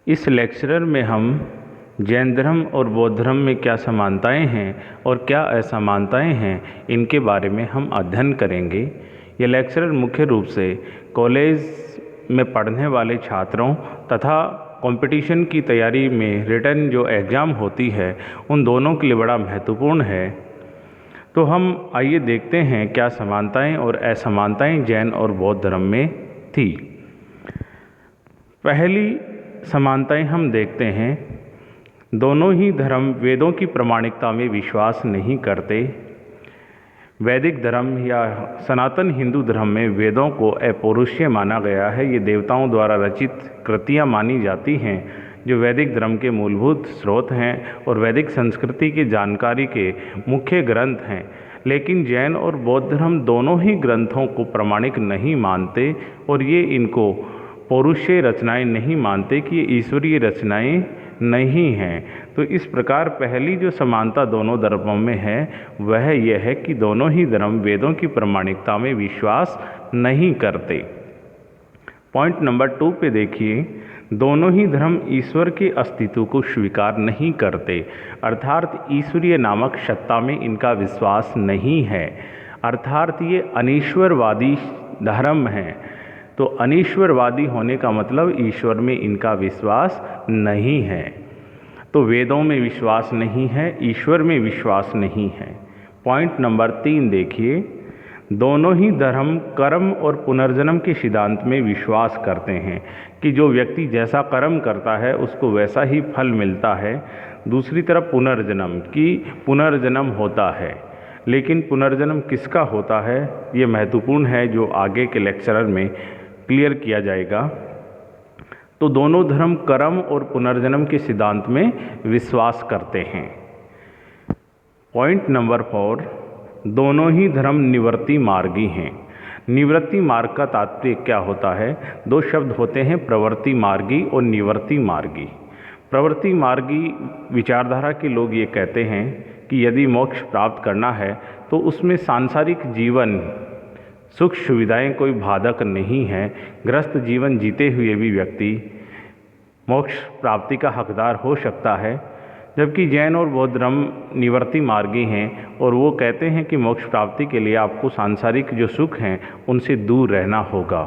इस लेक्चर में हम जैन धर्म और बौद्ध धर्म में क्या समानताएं हैं और क्या असमानताएं हैं, इनके बारे में हम अध्ययन करेंगे। ये लेक्चर मुख्य रूप से कॉलेज में पढ़ने वाले छात्रों तथा कंपटीशन की तैयारी में रिटन जो एग्ज़ाम होती है उन दोनों के लिए बड़ा महत्वपूर्ण है। तो हम आइए देखते हैं क्या समानताएं और असमानताएं जैन और बौद्ध धर्म में थी। पहली समानताएं हम देखते हैं, दोनों ही धर्म वेदों की प्रामाणिकता में विश्वास नहीं करते। वैदिक धर्म या सनातन हिंदू धर्म में वेदों को अपौरुषीय माना गया है। ये देवताओं द्वारा रचित कृतियाँ मानी जाती हैं जो वैदिक धर्म के मूलभूत स्रोत हैं और वैदिक संस्कृति की जानकारी के मुख्य ग्रंथ हैं। लेकिन जैन और बौद्ध धर्म दोनों ही ग्रंथों को प्रामाणिक नहीं मानते और ये इनको पौरुषीय रचनाएं नहीं मानते कि ये ईश्वरीय रचनाएं नहीं हैं। तो इस प्रकार पहली जो समानता दोनों धर्मों में है वह यह है कि दोनों ही धर्म वेदों की प्रामाणिकता में विश्वास नहीं करते। पॉइंट नंबर 2 पे देखिए, दोनों ही धर्म ईश्वर के अस्तित्व को स्वीकार नहीं करते, अर्थात ईश्वरीय नामक सत्ता में इनका विश्वास नहीं है, अर्थात ये अनीश्वरवादी धर्म हैं। तो अनीश्वरवादी होने का मतलब ईश्वर में इनका विश्वास नहीं है। तो वेदों में विश्वास नहीं है, ईश्वर में विश्वास नहीं है। पॉइंट नंबर 3 देखिए, दोनों ही धर्म कर्म और पुनर्जन्म के सिद्धांत में विश्वास करते हैं कि जो व्यक्ति जैसा कर्म करता है उसको वैसा ही फल मिलता है। दूसरी तरफ पुनर्जन्म होता है, लेकिन पुनर्जन्म किसका होता है ये महत्वपूर्ण है, जो आगे के लेक्चर में क्लियर किया जाएगा। तो दोनों धर्म कर्म और पुनर्जन्म के सिद्धांत में विश्वास करते हैं। पॉइंट नंबर 4, दोनों ही धर्म निवृत्ति मार्गी हैं। निवृत्ति मार्ग का तात्पर्य क्या होता है? 2 शब्द होते हैं, प्रवृत्ति मार्गी और निवृत्ति मार्गी। प्रवृत्ति मार्गी विचारधारा के लोग ये कहते हैं कि यदि मोक्ष प्राप्त करना है तो उसमें सांसारिक जीवन सुख सुविधाएं कोई बाधक नहीं है। ग्रस्त जीवन जीते हुए भी व्यक्ति मोक्ष प्राप्ति का हकदार हो सकता है। जबकि जैन और बौद्ध धर्म निवृत्ति मार्गी हैं और वो कहते हैं कि मोक्ष प्राप्ति के लिए आपको सांसारिक जो सुख हैं उनसे दूर रहना होगा।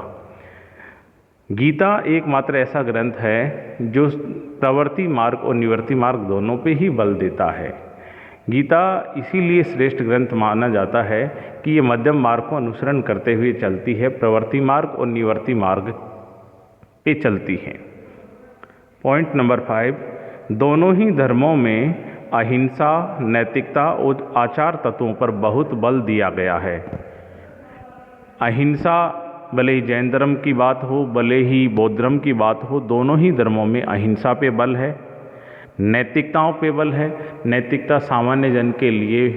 गीता एकमात्र ऐसा ग्रंथ है जो प्रवृत्ति मार्ग और निवृत्ति मार्ग दोनों पे ही बल देता है। गीता इसीलिए श्रेष्ठ ग्रंथ माना जाता है कि ये मध्यम मार्ग को अनुसरण करते हुए चलती है, प्रवृत्ति मार्ग और निवृत्ति मार्ग पे चलती है। पॉइंट नंबर 5, दोनों ही धर्मों में अहिंसा, नैतिकता और आचार तत्वों पर बहुत बल दिया गया है। अहिंसा, भले ही जैन धर्म की बात हो भले ही बौद्ध धर्म की बात हो, दोनों ही धर्मों में अहिंसा पे बल है, नैतिकताओं पे बल है। नैतिकता सामान्य जन के लिए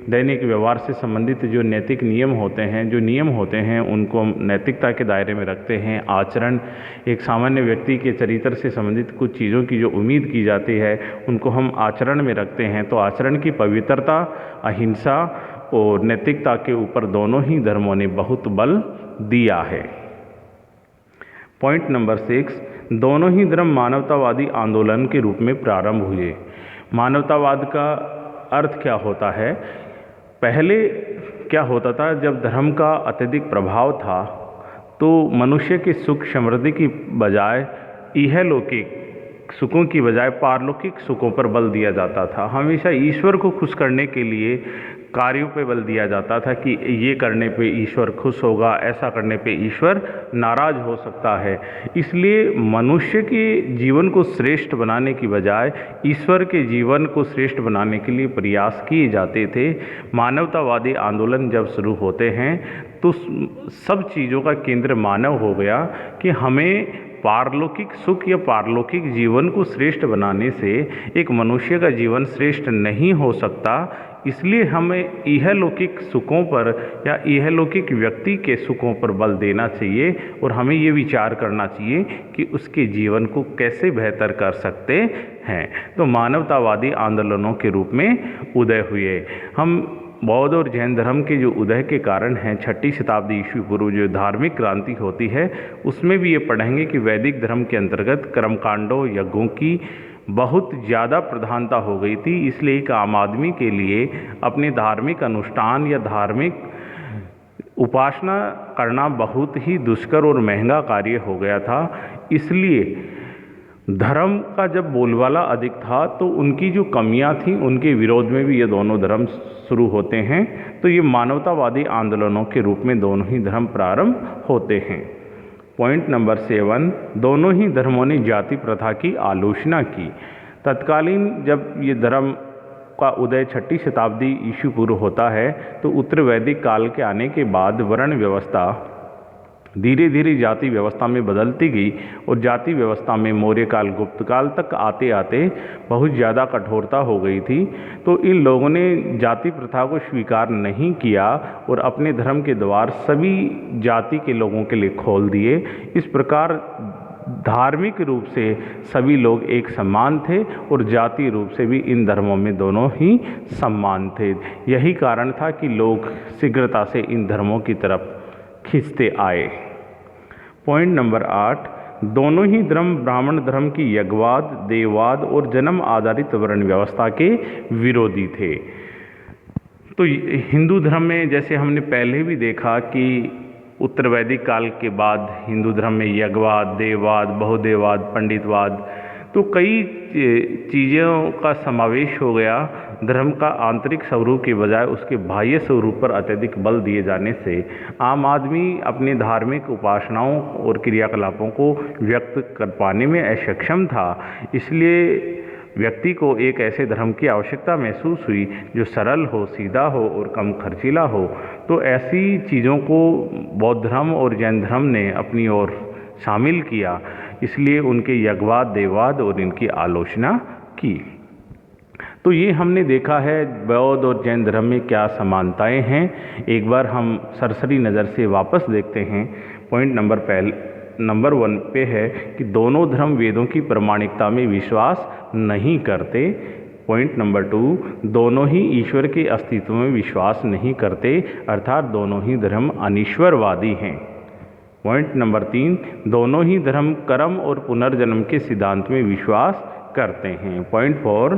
दैनिक व्यवहार से संबंधित जो नैतिक नियम होते हैं उनको हम नैतिकता के दायरे में रखते हैं। आचरण, एक सामान्य व्यक्ति के चरित्र से संबंधित कुछ चीज़ों की जो उम्मीद की जाती है उनको हम आचरण में रखते हैं। तो आचरण की पवित्रता, अहिंसा और नैतिकता के ऊपर दोनों ही धर्मों ने बहुत बल दिया है। पॉइंट नंबर 6, दोनों ही धर्म मानवतावादी आंदोलन के रूप में प्रारंभ हुए। मानवतावाद का अर्थ क्या होता है? पहले क्या होता था, जब धर्म का अत्यधिक प्रभाव था तो मनुष्य के सुख समृद्धि की बजाय इहलौकिक सुखों की बजाय पारलौकिक सुखों पर बल दिया जाता था। हमेशा ईश्वर को खुश करने के लिए कार्यों पे बल दिया जाता था कि ये करने पे ईश्वर खुश होगा, ऐसा करने पे ईश्वर नाराज हो सकता है। इसलिए मनुष्य के जीवन को श्रेष्ठ बनाने की बजाय ईश्वर के जीवन को श्रेष्ठ बनाने के लिए प्रयास किए जाते थे। मानवतावादी आंदोलन जब शुरू होते हैं तो सब चीज़ों का केंद्र मानव हो गया कि हमें पारलौकिक सुख या पारलौकिक जीवन को श्रेष्ठ बनाने से एक मनुष्य का जीवन श्रेष्ठ नहीं हो सकता। इसलिए हमें इहलौकिक सुखों पर या इहलौकिक व्यक्ति के सुखों पर बल देना चाहिए और हमें ये विचार करना चाहिए कि उसके जीवन को कैसे बेहतर कर सकते हैं। तो मानवतावादी आंदोलनों के रूप में उदय हुए। हम बौद्ध और जैन धर्म के जो उदय के कारण हैं 6ठी शताब्दी ईस्वी पूर्व जो धार्मिक क्रांति होती है, उसमें भी ये पढ़ेंगे कि वैदिक धर्म के अंतर्गत कर्मकांडों यज्ञों की बहुत ज़्यादा प्रधानता हो गई थी। इसलिए एक आम आदमी के लिए अपने धार्मिक अनुष्ठान या धार्मिक उपासना करना बहुत ही दुष्कर और महंगा कार्य हो गया था। इसलिए धर्म का जब बोलबाला अधिक था तो उनकी जो कमियां थीं उनके विरोध में भी ये दोनों धर्म शुरू होते हैं। तो ये मानवतावादी आंदोलनों के रूप में दोनों ही धर्म प्रारंभ होते हैं। पॉइंट नंबर 7, दोनों ही धर्मों ने जाति प्रथा की आलोचना की। तत्कालीन जब ये धर्म का उदय 6ठी शताब्दी ईस्वी पूर्व होता है तो उत्तर वैदिक काल के आने के बाद वर्ण व्यवस्था धीरे धीरे जाति व्यवस्था में बदलती गई और जाति व्यवस्था में मौर्य काल गुप्त काल तक आते आते बहुत ज़्यादा कठोरता हो गई थी। तो इन लोगों ने जाति प्रथा को स्वीकार नहीं किया और अपने धर्म के द्वार सभी जाति के लोगों के लिए खोल दिए। इस प्रकार धार्मिक रूप से सभी लोग एक समान थे और जाति रूप से भी इन धर्मों में दोनों ही समान थे। यही कारण था कि लोग शीघ्रता से इन धर्मों की तरफ खींचते आए। पॉइंट नंबर 8, दोनों ही धर्म ब्राह्मण धर्म की यज्ञवाद, देववाद और जन्म आधारित वर्ण व्यवस्था के विरोधी थे। तो हिंदू धर्म में जैसे हमने पहले भी देखा कि उत्तर वैदिक काल के बाद हिंदू धर्म में यज्ञवाद, देववाद, बहुदेववाद, पंडितवाद, तो कई चीज़ों का समावेश हो गया। धर्म का आंतरिक स्वरूप के बजाय उसके बाह्य स्वरूप पर अत्यधिक बल दिए जाने से आम आदमी अपने धार्मिक उपासनाओं और क्रियाकलापों को व्यक्त कर पाने में अक्षम था। इसलिए व्यक्ति को एक ऐसे धर्म की आवश्यकता महसूस हुई जो सरल हो, सीधा हो और कम खर्चीला हो। तो ऐसी चीज़ों को बौद्ध धर्म और जैन धर्म ने अपनी ओर शामिल किया, इसलिए उनके यज्ञवाद, देववाद और इनकी आलोचना की। तो ये हमने देखा है बौद्ध और जैन धर्म में क्या समानताएं हैं। एक बार हम सरसरी नज़र से वापस देखते हैं। पॉइंट नंबर 1 पे है कि दोनों धर्म वेदों की प्रामाणिकता में विश्वास नहीं करते। पॉइंट नंबर 2, दोनों ही ईश्वर के अस्तित्व में विश्वास नहीं करते, अर्थात दोनों ही धर्म अनीश्वरवादी हैं। पॉइंट नंबर 3, दोनों ही धर्म कर्म और पुनर्जन्म के सिद्धांत में विश्वास करते हैं। पॉइंट 4,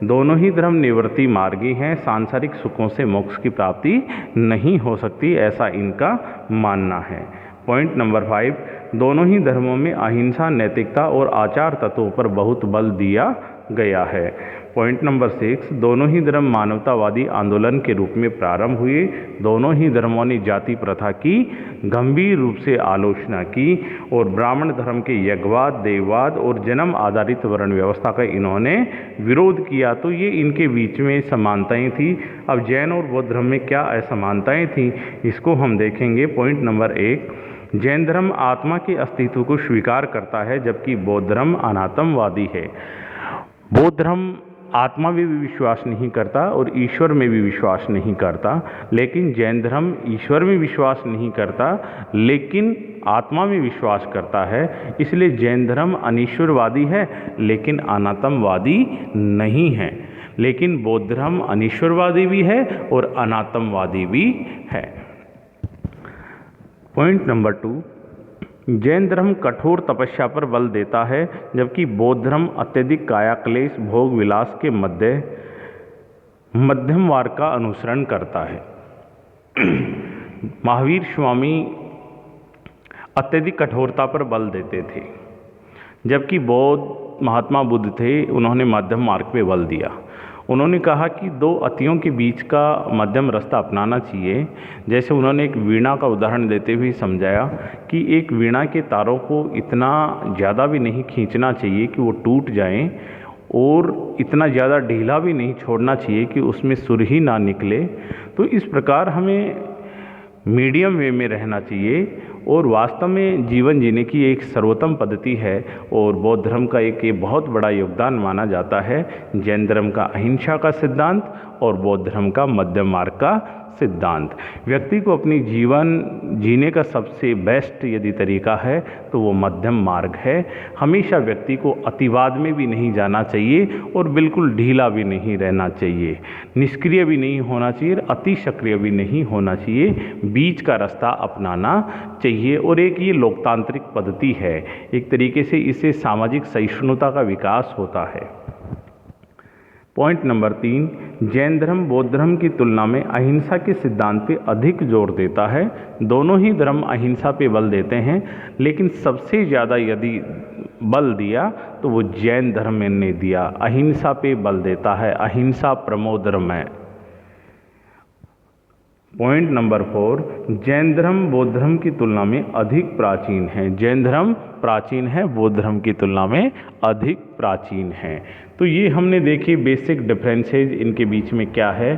दोनों ही धर्म निवृत्ति मार्गी हैं, सांसारिक सुखों से मोक्ष की प्राप्ति नहीं हो सकती, ऐसा इनका मानना है। पॉइंट नंबर 5, दोनों ही धर्मों में अहिंसा, नैतिकता और आचार तत्वों पर बहुत बल दिया गया है। पॉइंट नंबर 6, दोनों ही धर्म मानवतावादी आंदोलन के रूप में प्रारंभ हुए। दोनों ही धर्मों ने जाति प्रथा की गंभीर रूप से आलोचना की और ब्राह्मण धर्म के यज्ञवाद, देववाद और जन्म आधारित वर्ण व्यवस्था का इन्होंने विरोध किया। तो ये इनके बीच में समानताएं थी। अब जैन और बौद्ध धर्म में क्या असमानताएं थी, इसको हम देखेंगे। पॉइंट नंबर 1, जैन धर्म आत्मा के अस्तित्व को स्वीकार करता है जबकि बौद्ध धर्म अनात्मवादी है। बौद्ध धर्म आत्मा में भी विश्वास नहीं करता और ईश्वर में भी विश्वास नहीं करता, लेकिन जैन धर्म ईश्वर में विश्वास नहीं करता लेकिन आत्मा में विश्वास करता है। इसलिए जैन धर्म अनीश्वरवादी है लेकिन अनात्मवादी नहीं है। लेकिन बौद्ध धर्म अनीश्वरवादी भी है और अनात्मवादी भी है। पॉइंट नंबर 2, जैन धर्म कठोर तपस्या पर बल देता है जबकि बौद्ध धर्म अत्यधिक काया क्लेश, भोग विलास के मध्यम मार्ग का अनुसरण करता है। महावीर स्वामी अत्यधिक कठोरता पर बल देते थे जबकि बौद्ध महात्मा बुद्ध थे, उन्होंने मध्यम मार्ग पे बल दिया। उन्होंने कहा कि दो अतियों के बीच का मध्यम रास्ता अपनाना चाहिए। जैसे उन्होंने एक वीणा का उदाहरण देते हुए समझाया कि एक वीणा के तारों को इतना ज़्यादा भी नहीं खींचना चाहिए कि वो टूट जाएं और इतना ज़्यादा ढीला भी नहीं छोड़ना चाहिए कि उसमें सुर ही ना निकले। तो इस प्रकार हमें मीडियम वे में रहना चाहिए और वास्तव में जीवन जीने की एक सर्वोत्तम पद्धति है और बौद्ध धर्म का एक ये बहुत बड़ा योगदान माना जाता है। जैन धर्म का अहिंसा का सिद्धांत और बौद्ध धर्म का मध्यम मार्ग का सिद्धांत। व्यक्ति को अपनी जीवन जीने का सबसे बेस्ट यदि तरीका है तो वो मध्यम मार्ग है। हमेशा व्यक्ति को अतिवाद में भी नहीं जाना चाहिए और बिल्कुल ढीला भी नहीं रहना चाहिए, निष्क्रिय भी नहीं होना चाहिए, अति सक्रिय भी नहीं होना चाहिए, बीच का रास्ता अपनाना चाहिए। और एक ये लोकतांत्रिक पद्धति है, एक तरीके से इससे सामाजिक सहिष्णुता का विकास होता है। पॉइंट नंबर 3, जैन धर्म बौद्ध धर्म की तुलना में अहिंसा के सिद्धांत पे अधिक जोर देता है। दोनों ही धर्म अहिंसा पे बल देते हैं, लेकिन सबसे ज़्यादा यदि बल दिया तो वो जैन धर्म ने दिया, अहिंसा पे बल देता है, अहिंसा परमो धर्म है। पॉइंट नंबर 4, जैन धर्म बौद्ध धर्म की तुलना में अधिक प्राचीन है। जैन धर्म प्राचीन है, बौद्ध धर्म की तुलना में अधिक प्राचीन है। तो ये हमने देखी बेसिक डिफरेंसेज इनके बीच में क्या है।